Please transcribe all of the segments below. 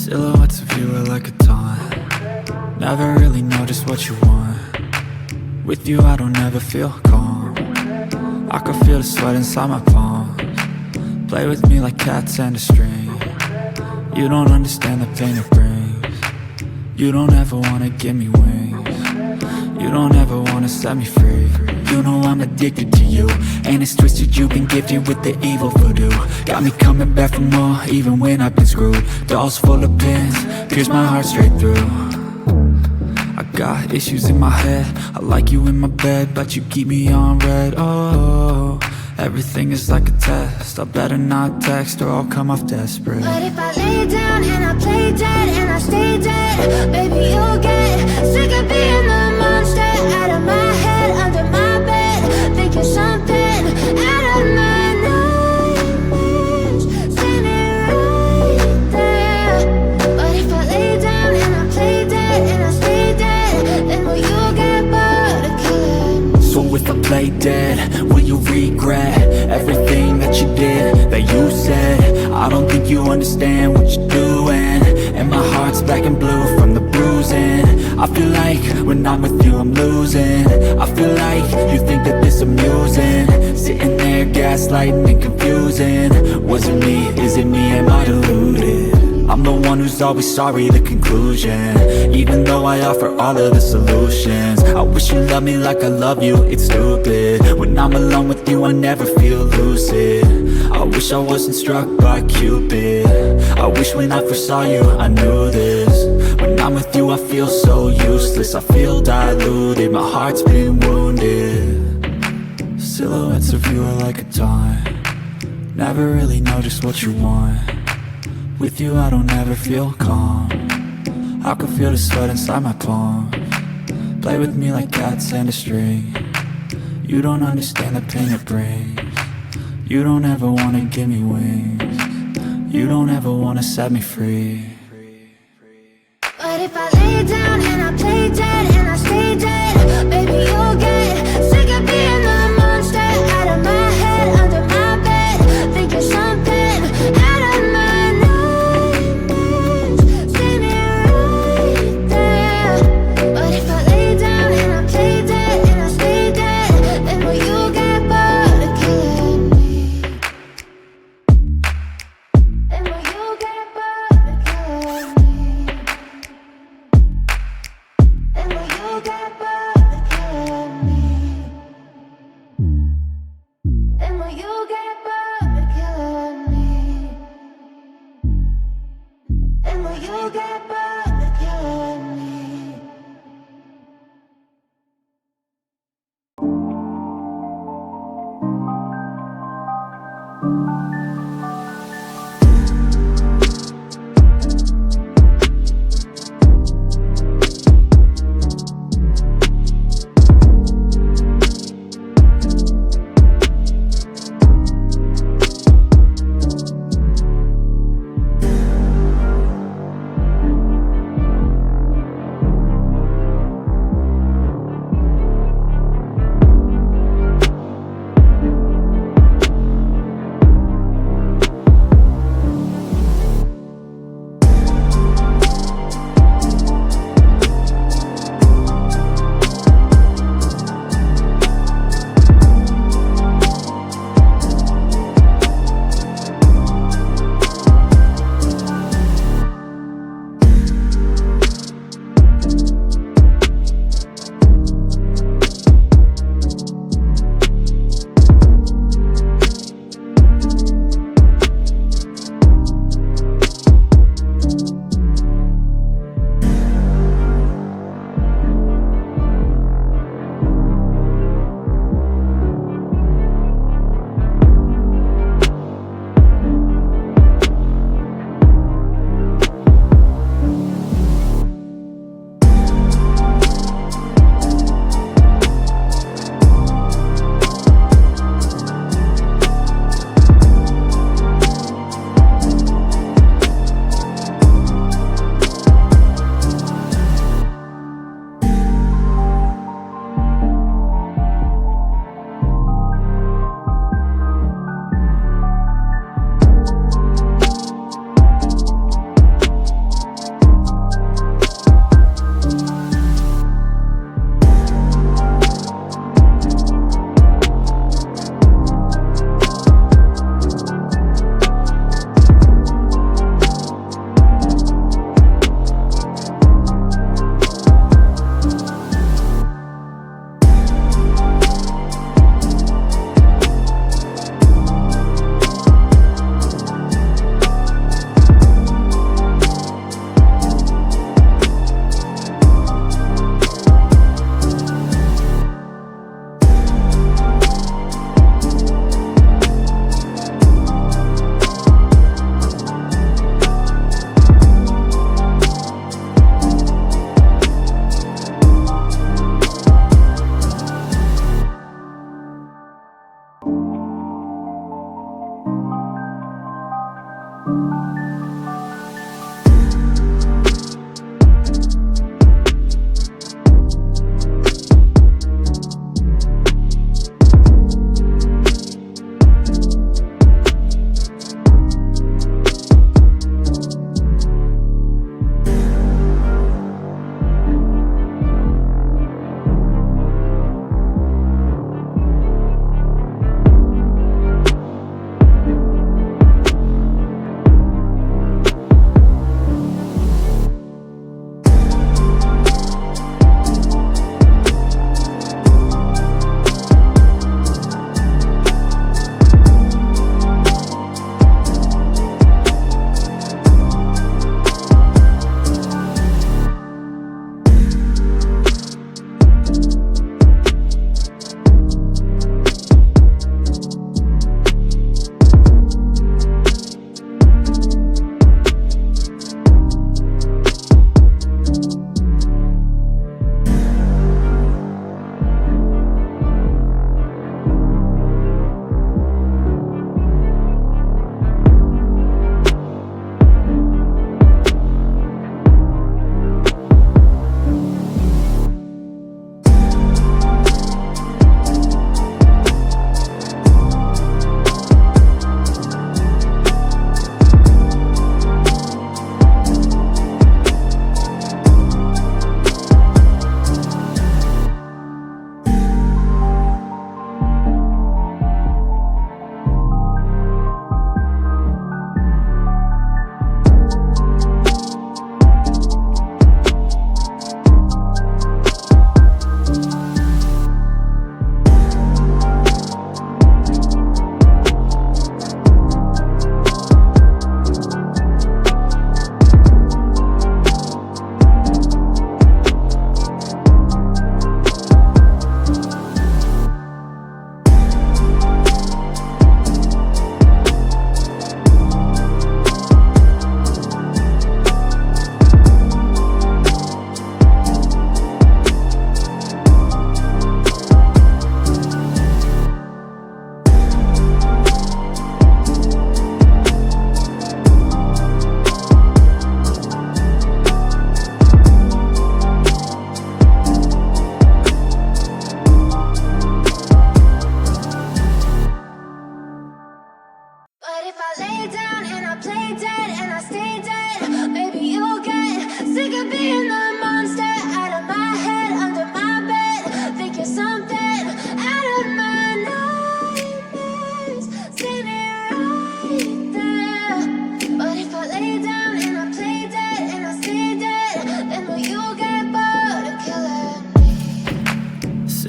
Silhouettes of you are like a taunt. Never really know just what you want. With you I don't ever feel calm. I can feel the sweat inside my palms. Play with me like cats and a string. You don't understand the pain it brings. You don't ever wanna give me wings. You don't ever wanna set me free. You know I'm addicted to you, and it's twisted, you've been gifted with the evil voodoo. Got me coming back for more, even when I've been screwed. Dolls full of pins, pierce my heart straight through. I got issues in my head, I like you in my bed, but you keep me on red. Oh, everything is like a test, I better not text or I'll come off desperate. But if I lay down and I play dead and I stay dead, baby you'll get sick of being the monster out of my head, under my bed, thinking something out of my nightmares, standing right there. But if I lay down and I play dead and I stay dead, then will you get bored of killing me? So if I play dead, will you regret everything that you did, that you said? I don't think you understand what you're doing, and my heart's black and blue from the bruising. I feel like when I'm with you I'm losing. I feel like you think that this amusing, sitting there gaslighting and confusing. Was it me? Is it me? Am I deluded? I'm the one who's always sorry, the conclusion, even though I offer all of the solutions. I wish you loved me like I love you, it's stupid. When I'm alone with you I never feel lucid. I wish I wasn't struck by Cupid. I wish when I first saw you I knew this. When I'm with you I feel so useless, I feel diluted, my heart's been wounded. Silhouettes of you are like a taunt. Never really know just what you want. With you I don't ever feel calm. I can feel the sweat inside my palms. Play with me like cats and a string. You don't understand the pain it brings. You don't ever wanna give me wings. You don't ever wanna set me free. But if I lay down and I play dead and I stay dead, baby you'll get sick of being the monster out of my head, under my bed, thinking something out of my nightmares, standing right there. But if I lay down and I play dead and I stay dead, then will you get bored of killing me? Then will you get bored of killing me? Then will you get bored of killing me? Then will you get bored of killing me? Then will you get bored of killing me?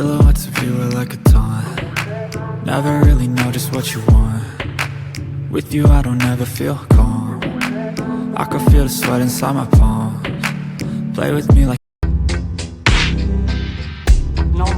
Silhouettes of you are like a taunt. Never really know just what you want. With you I don't ever feel calm. I can feel the sweat inside my palms. Play with me like